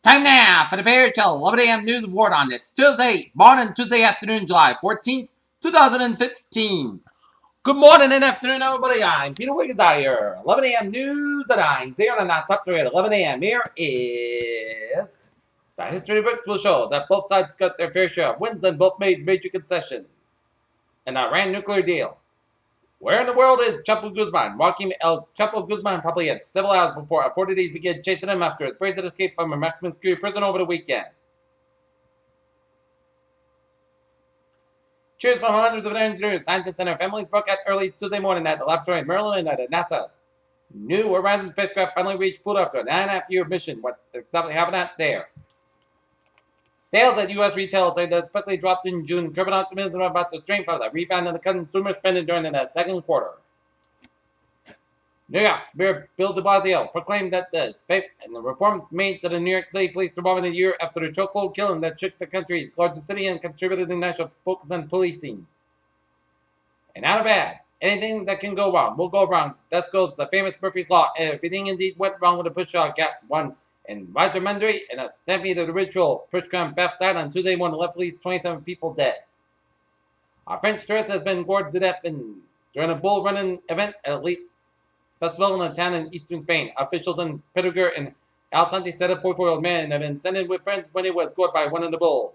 Time now for the PHL 11 a.m. news report on this Tuesday morning, Tuesday afternoon, July 14th, 2015. Good morning and afternoon, everybody. I'm Peter Wiggins out here. 11 a.m. news at 9. 0 and top story at 11 a.m. Here is the history books will show that both sides got their fair share of wins and both made major concessions in the Iran nuclear deal. Where in the world is Chapo Guzman? Joaquim El Chapo Guzman probably had several hours before authorities began chasing him after his brazen escape from a maximum security prison over the weekend. Cheers from hundreds of engineers, scientists, and their families broke out early Tuesday morning at the laboratory in Maryland at NASA's New Horizons spacecraft finally reached Pluto after a 9.5-year mission. What exactly happened out there? Sales at U.S. retail say that quickly dropped in June, curbing optimism about the strength of the rebound in the consumer spending during the second quarter. New York Mayor Bill de Blasio proclaimed that the faith and the reforms made to the New York City Police Department a year after the chokehold killing that shook the country's largest city and contributed to the national focus on policing. And not bad. Anything that can go wrong will go wrong. Thus goes the famous Murphy's Law. And everything indeed went wrong with the push-off gap one in Rajahmundry and a stampede of the ritual push-gram Beth side on Tuesday morning left at least 27 people dead. A French tourist has been gored to death during a bull running event at a festival in a town in eastern Spain. Officials in Pedreguer and Alicante said a 44-year-old man had been sent in with friends when he was gored by one of the bulls.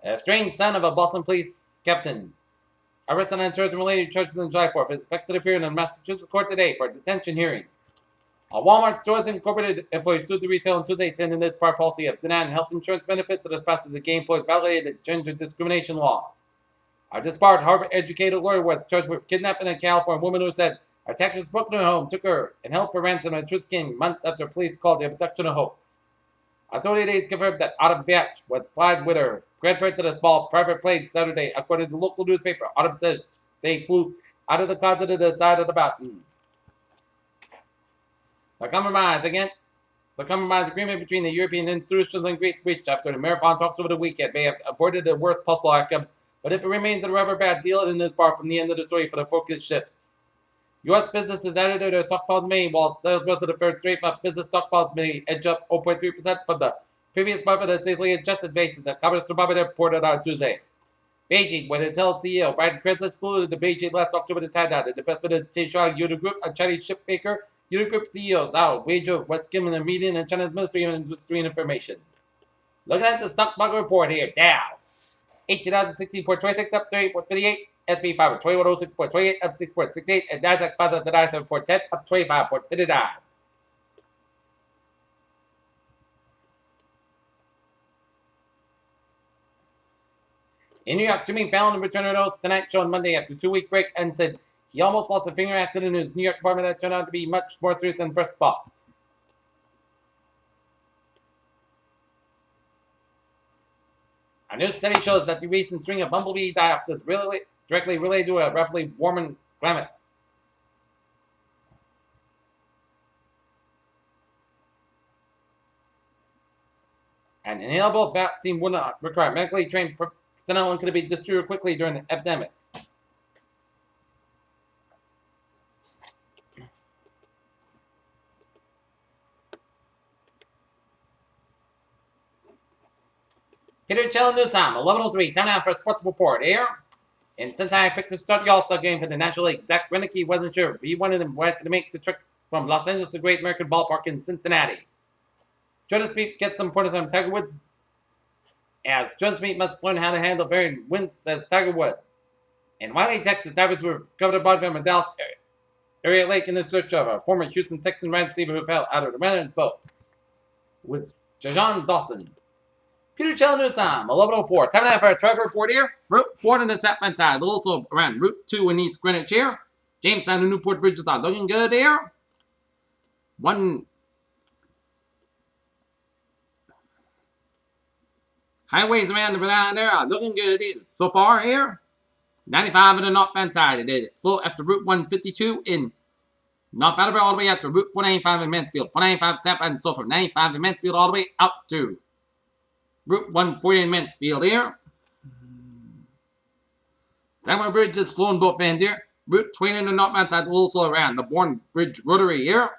A strange son of a Boston police captain arrested on tourism-related charges on July 4th is expected to appear in a Massachusetts court today for a detention hearing. A Walmart Stores Incorporated employee sued the retailer on Tuesday, saying its part policy of denying health insurance benefits to the spouses of gay employees violated gender discrimination laws. A disbarred Harvard-educated lawyer was charged with kidnapping a California woman who said attackers broke into her home, took her, and held for ransom at King months after police called the abduction a hoax. Authorities confirmed that Autumn Biatch was flying with her grandparents in a small private plane Saturday. According to the local newspaper, Autumn says they flew out of the closet to the side of the mountain. The compromise agreement between the European institutions and Greece reached after the marathon talks over the weekend may have avoided the worst possible outcomes, but if it remains a rather bad deal, it is far from the end of the story for the focus shifts. U.S. businesses added to their stockpiles May, while sales rose to the third straight month. Business stockpiles may edge up 0.3% from the previous month on a seasonally adjusted basis. The Commerce Department reported on Tuesday. Beijing, when Intel CEO Brian Krenz excluded the Beijing last October to tie down the investment in Tianxuan Unigroup, a Chinese ship maker. Unigroup CEO Zhao Weizhou was skimming the media and China's Ministry of Industry and Information. Looking at the stock market report here, Dow 18,016.26 up 38.38. SP 5 2106.28 up 6.68 and Nasdaq 597.10 up 25.59. In New York, Jimmy Fallon returned to the host Tonight Show on Monday after a 2-week break and said he almost lost a finger after the news. New York apartment that turned out to be much more serious than first thought. A new study shows that the recent string of bumblebee die-offs is directly related to a rapidly warming climate. An inhalable vaccine would not require medically trained personnel and could be distributed quickly during the epidemic. Peter Chell News Time, 11:03. Time now for a sports report here. And since I picked to start the All-Star game for the National League, Zach Greinke wasn't sure if he wanted him to make the trip from Los Angeles to Great American Ballpark in Cincinnati. Jordan Spieth gets some pointers from Tiger Woods, as Jordan Spieth must learn how to handle varying winds as Tiger Woods. In Wiley, Texas, divers were covered a body from a Dallas area lake in the search of a former Houston Texan wide receiver who fell out of the rented boat. It was Jajon Dawson. Peter Chell News Time, 11:04. Time now for a traffic report here. Route 4 on the southbound side, also around Route 2 in East Greenwich here. Jamestown and Newport bridges are looking good here. Highways around the there are looking good so far here. 95 on the northbound side, it is slow after Route 152 in North Attleboro all the way out to Route 495 in Mansfield. 495 southbound and so from 95 in Mansfield all the way out to Route 140 in Mansfield here. Samuel Bridge is slow in both ends here. Route 20 on the northbound side also around the Bourne Bridge Rotary here.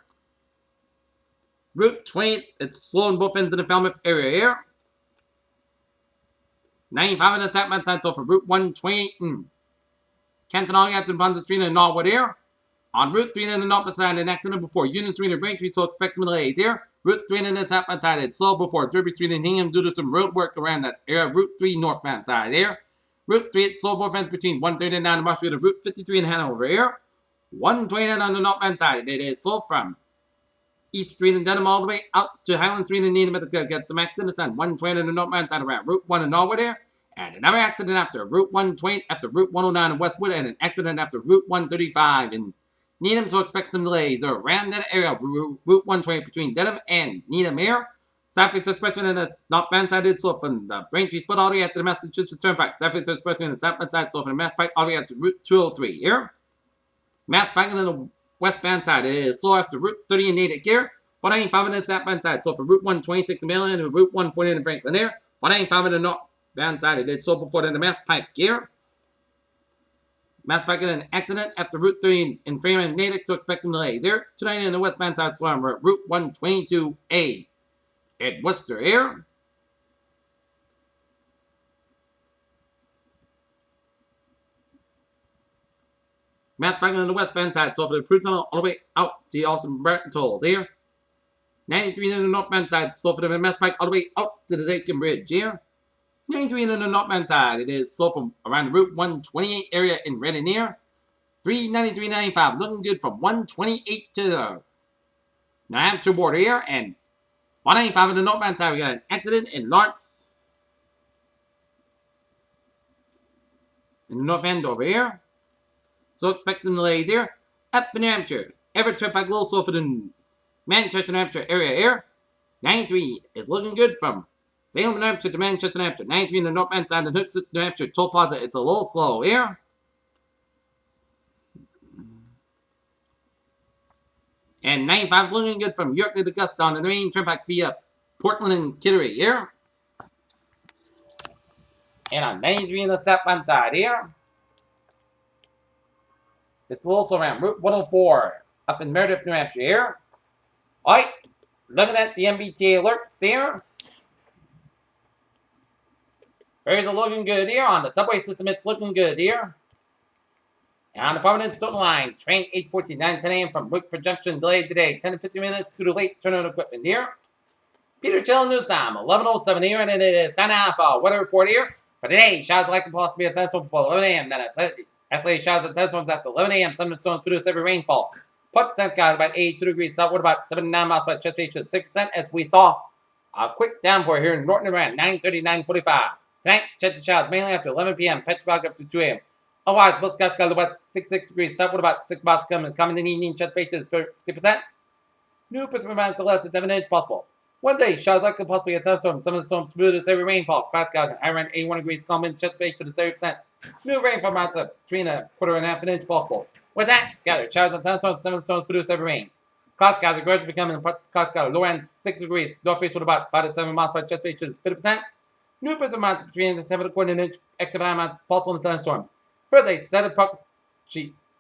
Route 20, it's slow in both ends of the Falmouth area here. 95 on the southbound side, so for Route 128 in Canton all at the Bonza Street in Norwood here. On Route 3 in the north side, an accident before Union Street and Braintree, so expect some delays here. Route 3 in the southbound side, it's slow before Derby Street and Hingham due to some road work around that area. Route 3 northbound side here. Route 3, it's slow both ends between 139 and Marsh Street and Route 53 in Hanover here. 129 on the northbound side, it is slow from East Street and Dedham all the way out to Highland Street and Needham to get some accidents on 120 on the northbound side around Route 1 in Norwood here. And another accident after Route 120, after Route 109 in Westwood, and an accident after Route 135 in Needham, so expect some delays around that area. Route 120 between Dedham and Needham here. Southeast Expressway on the northbound side is slow from the Braintree split all the way out to the Massachusetts Turnpike. Southeast Expressway on the southbound side slow from the Mass Pike all the way out to Route 203 here. Mass Pike on the westbound side is slow after Route 30 in Natick here. 195 on the southbound side slow for Route 126 in Maryland and Route 140 in Franklin here. 195 on the northbound side it is slow before the Mass Pike here. Mass Pike in an accident after Route 3 in Freeman, Natick, so expecting delays here. 290 on the westbound side from Route 122A at Worcester here. Mass Pike on the westbound side, so for the Prude Tunnel all the way out to the Austin Burton tolls here. 93 on the northbound side, so for the Mass Pike all the way out to the Aiken Bridge here. 93 on the northbound side, it is slow from around the Route 128 area in Reading here. 393.95, looking good from 128 to the New Hampshire border here. And 195 on the northbound side, we got an accident in Lawrence. In the north end over here. So expect some delays here. Up in New Hampshire, Everett Turnpike a little slow for the Manchester, New Hampshire area here. 93 is looking good from Salem, New Hampshire to Manchester, New Hampshire. 93 in the northbound side of Hooksett, New Hampshire Toll Plaza. It's a little slow here. And 95 is looking good from York to Augusta on the main turnpike via Portland and Kittery here. And on 93 in the southbound side here. It's also around Route 104 up in Meredith, New Hampshire here. Alright, looking at the MBTA alerts here. Ferries are looking good here. On the subway system, it's looking good here. And on the Providence Stoughton line, train 814, 9 10 a.m. from Wickford Junction, delayed today. 10 to 15 minutes due to late turn on equipment here. Peter Chill News Time, 11:07 here, and it is time now for weather report here. For today, showers likely possibly a thunderstorm before 11 a.m. Then isolated showers and thunderstorms after 11 a.m. Thunderstorms produce every rainfall. Put sense guys about 82 degrees southward, about 79 miles by Chesapeake, 6%, as we saw a quick downpour here in Norton around 9:30, 9:45. Tonight, chance of showers mainly after 11 p.m., Petrobras after 2 a.m. Otherwise, most guys got about 66 degrees southward, about 6 miles coming in the evening, Chesapeake is 50%. New precipitation amount to less than 7 inches possible. Wednesday, showers likely possibly a thunderstorm. Some of the storms produce heavy rainfall. Class guys around 81 degrees common, Chesapeake to the 30%. New rainfall amounts of between a quarter and a half an inch possible. With that, scattered showers and thunderstorms. Some of the storms produce heavy rain. Cloud skies are gradually becoming parts cloud sky low end 6 degrees. Northeast with about 5 to 7 miles by Chesapeake is 50%. New precipitation amounts between the 7 to quarter and an inch excellent amounts possible in the thunderstorms. Thursday,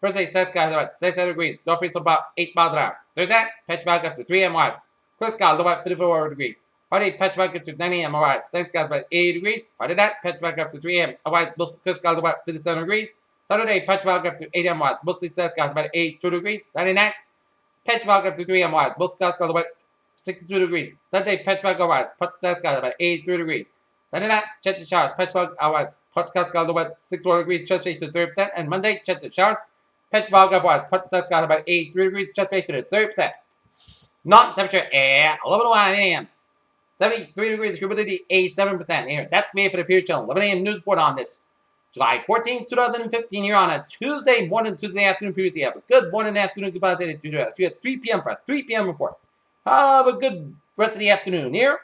Thursday, set skies are at 67 degrees. Northeast with about 8 miles an hour. Thursday, Petrobras after 3 a.m. wise. Clear sky low at 54 degrees. Friday, Petrobras after 9 a.m. Otherwise, sun skies about 80 degrees. Friday night, Petrobras after 3 a.m. Otherwise, clear sky low at 57 degrees. Saturday, Petrobras after 8 a.m. Otherwise, mostly sun skies about 82 degrees. Saturday night, Petrobras after 3 a.m. Otherwise, most skies low at 62 degrees. Sunday, Petrobras otherwise, sun skies about 83 degrees. Sunday night, chance of showers, Petrobras otherwise, skies low at 64 degrees, Chesapeake to 30%. And Monday, chance of showers, Petrobras otherwise, sun skies about 83 degrees, Chesapeake to 30%. Not temperature at 11:01 a.m. 73 degrees, humidity 87% here. That's me for the Pure Chill 11 a.m. news report on this July 14, 2015 here on a Tuesday morning, Tuesday afternoon. Previously, have a good morning and afternoon. Goodbye to us. See you at 3 p.m. for a 3 p.m. report. Have a good rest of the afternoon here.